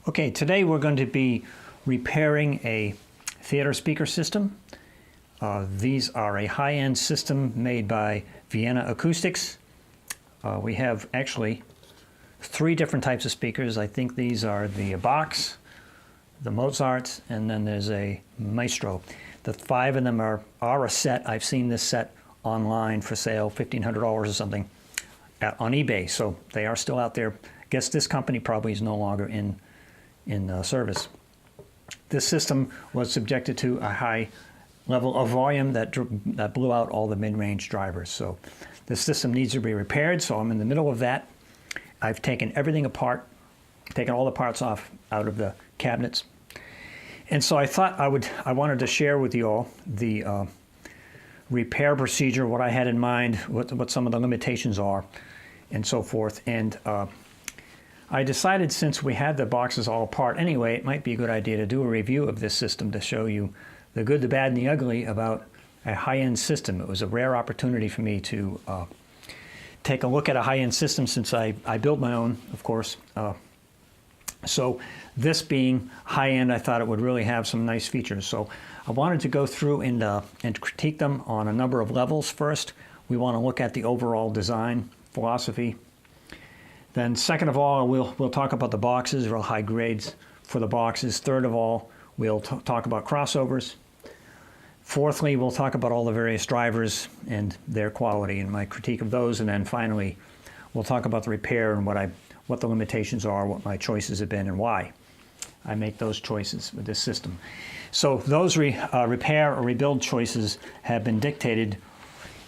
Okay, today we're going to be repairing a theater speaker system. These are a high-end system made by Vienna Acoustics. We have actually 3 different types of speakers. I think these are the Bachs, the Mozarts, and then there's a Maestro. The 5 of them are a set. I've seen this set online for sale, $1,500 or something, on eBay. So they are still out there. I guess this company probably is no longer in service. This system was subjected to a high level of volume that blew out all the mid-range drivers. So this system needs to be repaired, so I'm in the middle of that. I've taken everything apart, taken all the parts out of the cabinets. And so I thought I wanted to share with you all the repair procedure, what I had in mind, what some of the limitations are, and so forth. And I decided, since we had the boxes all apart anyway, it might be a good idea to do a review of this system to show you the good, the bad, and the ugly about a high-end system. It was a rare opportunity for me to take a look at a high-end system, since I built my own, of course. So this being high-end, I thought it would really have some nice features. So I wanted to go through and critique them on a number of levels. First, we want to look at the overall design philosophy. Then second of all, we'll talk about the boxes, real high grades for the boxes. Third of all, we'll talk about crossovers. Fourthly, we'll talk about all the various drivers and their quality and my critique of those. And then finally, we'll talk about the repair and what the limitations are, what my choices have been, and why I make those choices with this system. So those repair or rebuild choices have been dictated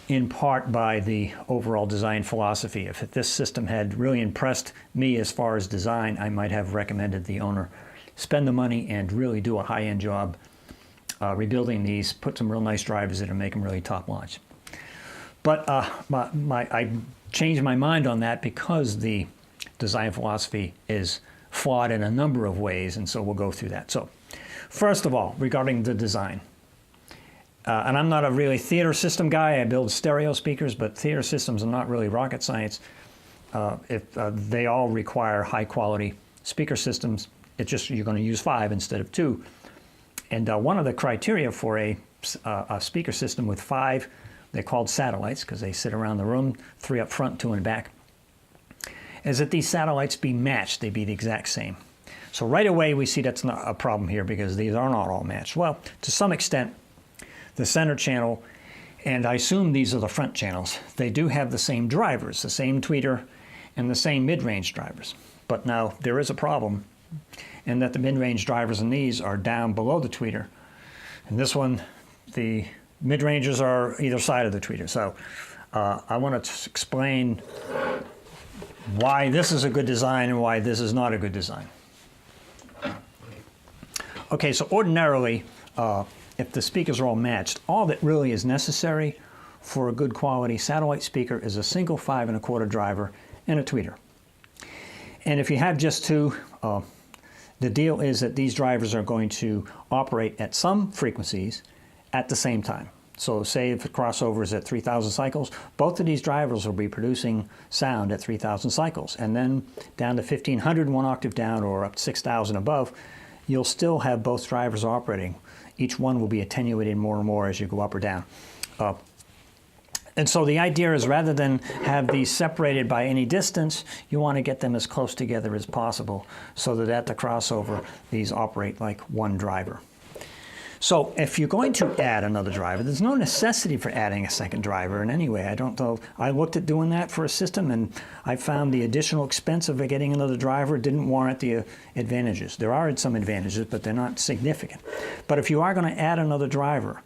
in part by the overall design philosophy. If this system had really impressed me as far as design, I might have recommended the owner spend the money and really do a high-end job rebuilding these, put some real nice drivers in and make them really top-notch. But I changed my mind on that because the design philosophy is flawed in a number of ways, and so we'll go through that. So first of all, regarding the design. And I'm not a really theater system guy. I build stereo speakers, but theater systems are not really rocket science. They all require high-quality speaker systems. It's just you're going to use 5 instead of 2. And one of the criteria for a speaker system with 5, they're called satellites because they sit around the room, 3 up front, 2 in back, is that these satellites be matched. They be the exact same. So right away we see that's not a problem here because these are not all matched. Well, to some extent, the center channel, and I assume these are the front channels, they do have the same drivers, the same tweeter and the same mid-range drivers. But now there is a problem in that the mid-range drivers in these are down below the tweeter. And this one, the mid-ranges are either side of the tweeter. So I want to explain why this is a good design and why this is not a good design. Okay, so ordinarily, if the speakers are all matched, all that really is necessary for a good quality satellite speaker is a single 5 1/4 driver and a tweeter. And if you have just 2, the deal is that these drivers are going to operate at some frequencies at the same time. So say if the crossover is at 3,000 cycles, both of these drivers will be producing sound at 3,000 cycles. And then down to 1,500, 1 octave down, or up to 6,000 above, you'll still have both drivers operating. Each one will be attenuated more and more as you go up or down. And so the idea is, rather than have these separated by any distance, you want to get them as close together as possible so that at the crossover, these operate like one driver. So if you're going to add another driver, there's no necessity for adding a second driver in any way. I don't know. I looked at doing that for a system, and I found the additional expense of getting another driver didn't warrant the advantages. There are some advantages, but they're not significant. But if you are going to add another driver,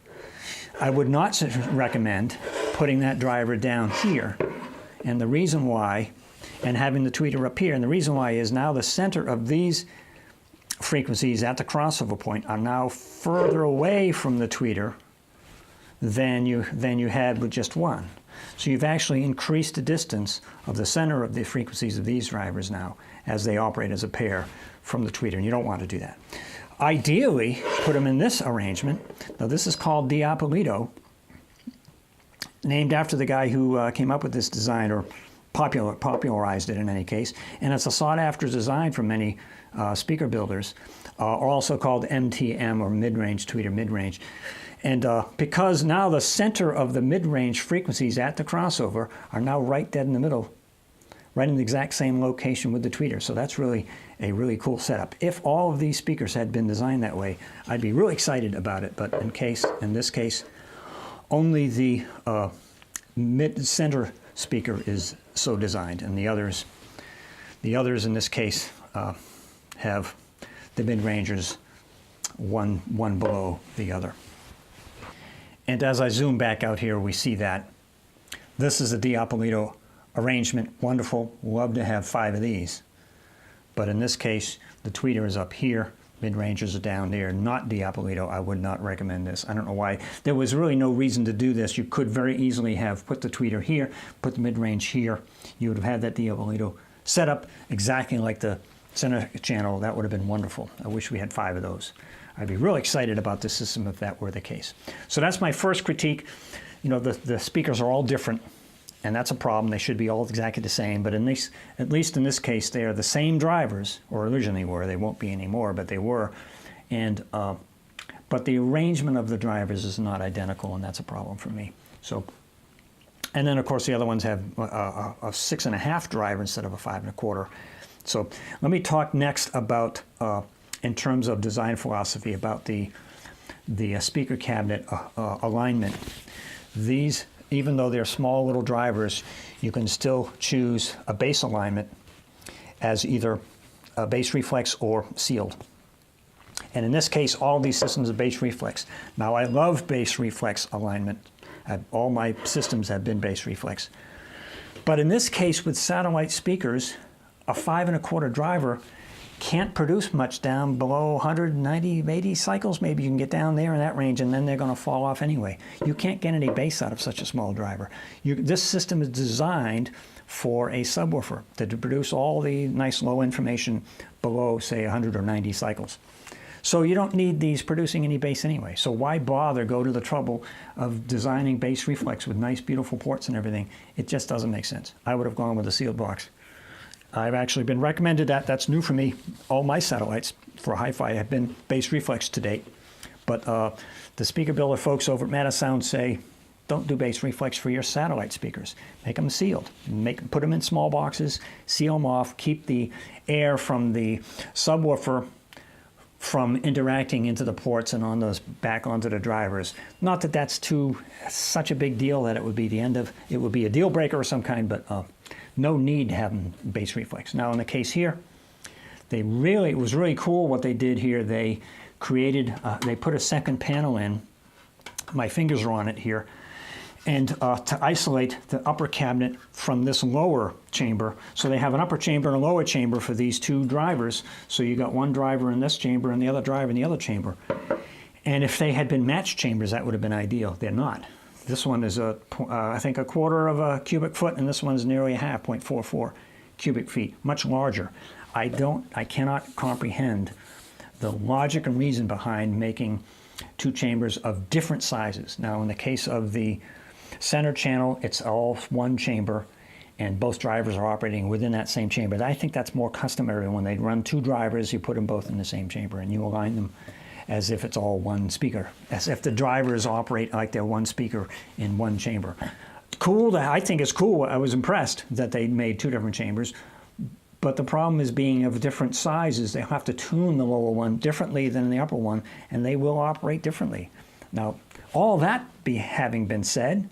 I would not recommend putting that driver down here. And the reason why, and having the tweeter up here, and the reason why is now the center of these frequencies at the crossover point are now further away from the tweeter than you had with just one. So you've actually increased the distance of the center of the frequencies of these drivers now as they operate as a pair from the tweeter, and you don't want to do that. Ideally, put them in this arrangement. Now this is called Diapolito, named after the guy who came up with this design, or popularized it in any case. And it's a sought-after design for many speaker builders, also called MTM, or mid-range tweeter mid-range. And because now the center of the mid-range frequencies at the crossover are now right dead in the middle, right in the exact same location with the tweeter. So that's really a really cool setup. If all of these speakers had been designed that way, I'd be really excited about it. But in this case, only the mid-center speaker is so designed, and the others in this case have the mid-rangers one below the other. And as I zoom back out here, we see that this is a Diapolito arrangement. Wonderful. Love to have 5 of these. But in this case, the tweeter is up here. Mid-rangers are down there. Not Diapolito. I would not recommend this. I don't know why. There was really no reason to do this. You could very easily have put the tweeter here, put the mid-range here. You would have had that Diapolito set up exactly like the center channel. That would have been wonderful. I wish we had 5 of those. I'd be really excited about this system if that were the case. So that's my first critique. You know, the speakers are all different, and that's a problem. They should be all exactly the same, but at least in this case, they are the same drivers, or originally were. They won't be anymore, but they were. And but the arrangement of the drivers is not identical, and that's a problem for me. So, and then of course the other ones have a 6.5 driver instead of a 5 1/4. So let me talk next about, in terms of design philosophy, about the speaker cabinet alignment. These, even though they're small little drivers, you can still choose a base alignment as either a base reflex or sealed. And in this case, all these systems are base reflex. Now, I love base reflex alignment. All my systems have been base reflex. But in this case, with satellite speakers, a 5 1/4 driver can't produce much down below 190, 80 cycles. Maybe you can get down there in that range, and then they're going to fall off anyway. You can't get any bass out of such a small driver. This system is designed for a subwoofer to produce all the nice low information below, say, 100 or 90 cycles. So you don't need these producing any bass anyway. So why bother go to the trouble of designing bass reflex with nice, beautiful ports and everything? It just doesn't make sense. I would have gone with a sealed box. I've actually been recommended that. That's new for me. All my satellites for hi-fi have been bass reflex to date. But the speaker builder folks over at Metasound say, don't do bass reflex for your satellite speakers. Make them sealed. Put them in small boxes, seal them off, keep the air from the subwoofer from interacting into the ports and on those back onto the drivers. Not that that's such a big deal that it would be a deal breaker of some kind, but no need to have them bass reflex. Now in the case here, it was really cool what they did here. They they put a second panel in. My fingers are on it here. And to isolate the upper cabinet from this lower chamber. So they have an upper chamber and a lower chamber for these 2 drivers. So you got one driver in this chamber and the other driver in the other chamber. And if they had been matched chambers, that would have been ideal. They're not. This one is, I think, 1/4 of a cubic foot, and this one's nearly a half, 0.44 cubic feet, much larger. I cannot comprehend the logic and reason behind making 2 chambers of different sizes. Now, in the case of the center channel, it's all one chamber, and both drivers are operating within that same chamber. I think that's more customary. When they run 2 drivers, you put them both in the same chamber, and you align them as if it's all one speaker, as if the drivers operate like they're one speaker in one chamber. Cool, I think it's cool. I was impressed that they made 2 different chambers, but the problem is being of different sizes. They have to tune the lower one differently than the upper one, and they will operate differently. Now, all that having been said,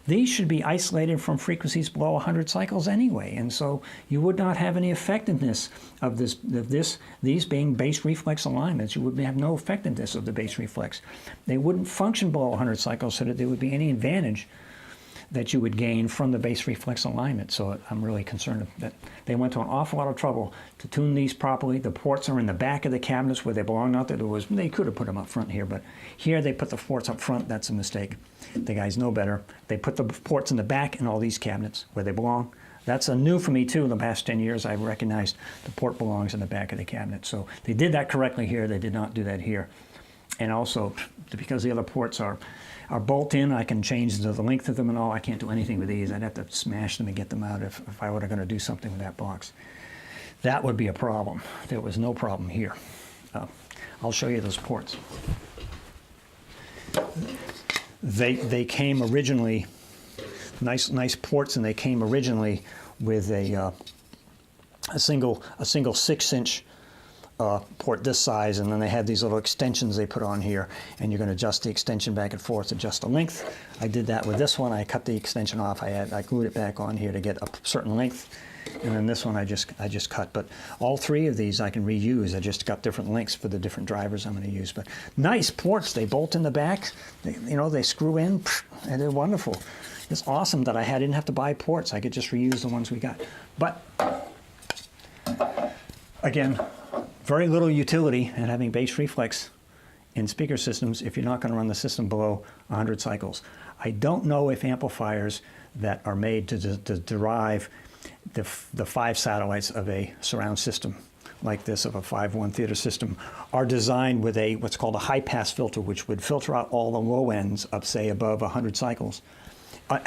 these should be isolated from frequencies below 100 cycles anyway, and so you would not have any effectiveness of these being bass reflex alignments. You would have no effectiveness of the bass reflex. They wouldn't function below 100 cycles so that there would be any advantage that you would gain from the bass reflex alignment. So I'm really concerned that they went to an awful lot of trouble to tune these properly. The ports are in the back of the cabinets where they belong. Not that they could have put them up front here, but here they put the ports up front. That's a mistake. The guys know better. They put the ports in the back in all these cabinets where they belong. That's a new for me too. In the past 10 years, I've recognized the port belongs in the back of the cabinet. So they did that correctly here. They did not do that here. And also, because the other ports are bolt in, I can change the length of them and all. I can't do anything with these. I'd have to smash them and get them out if I were going to do something with that box. That would be a problem. There was no problem here. I'll show you those ports. They came originally, nice ports, and they came originally with a single 6-inch port this size, and then they have these little extensions they put on here, and you can adjust the extension back and forth, adjust the length. I did that with this one. I cut the extension off. I glued it back on here to get a certain length, and then this one I just cut. But all three of these I can reuse. I just got different lengths for the different drivers I'm going to use. But nice ports. They bolt in the back. They screw in, and they're wonderful. It's awesome that I didn't have to buy ports. I could just reuse the ones we got. But again, very little utility in having bass reflex in speaker systems if you're not going to run the system below 100 cycles. I don't know if amplifiers that are made to derive the 5 satellites of a surround system like this, of a 5-1 theater system, are designed with what's called a high-pass filter, which would filter out all the low ends of, say, above 100 cycles.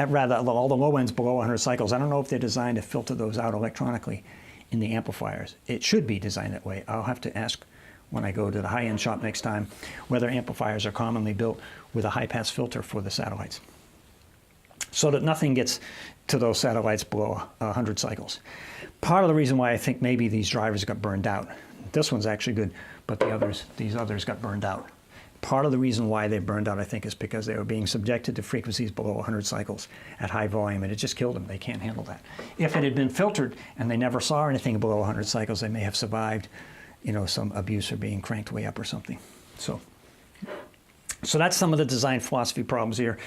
Rather, all the low ends below 100 cycles. I don't know if they're designed to filter those out electronically in the amplifiers. It should be designed that way. I'll have to ask when I go to the high-end shop next time whether amplifiers are commonly built with a high-pass filter for the satellites, so that nothing gets to those satellites below 100 cycles. Part of the reason why I think maybe these drivers got burned out, this one's actually good, but these others got burned out. Part of the reason why they burned out, I think, is because they were being subjected to frequencies below 100 cycles at high volume, and it just killed them. They can't handle that. If it had been filtered and they never saw anything below 100 cycles, they may have survived, some abuse or being cranked way up or something. So that's some of the design philosophy problems here.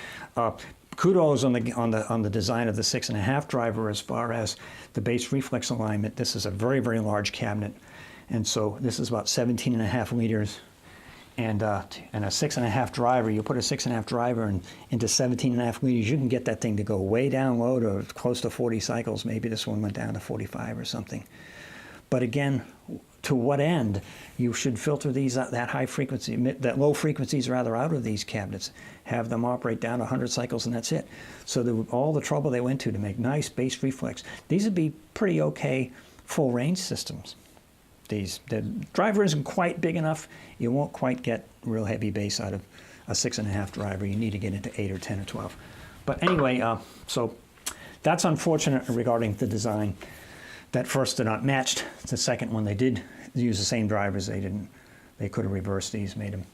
Kudos on the design of the 6.5 driver as far as the bass reflex alignment. This is a very, very large cabinet, and so this is about 17.5 liters. And a 6.5 driver, you put a 6.5 driver into 17.5 liters, you can get that thing to go way down low to close to 40 cycles. Maybe this one went down to 45 or something. But again, to what end? You should filter these that high frequency, that low frequencies rather, out of these cabinets. Have them operate down to 100 cycles, and that's it. So all the trouble they went to make nice bass reflex. These would be pretty okay full range systems. The driver isn't quite big enough. You won't quite get real heavy bass out of a 6.5 driver. You need to get into 8 or 10 or 12. But anyway, so that's unfortunate regarding the design. That first they're not matched. The second one they did use the same drivers. They could have reversed these, made them.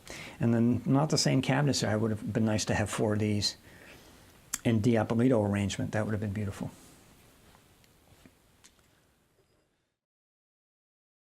And then not the same cabinets. It would have been nice to have 4 of these in Diapolito arrangement. That would have been beautiful.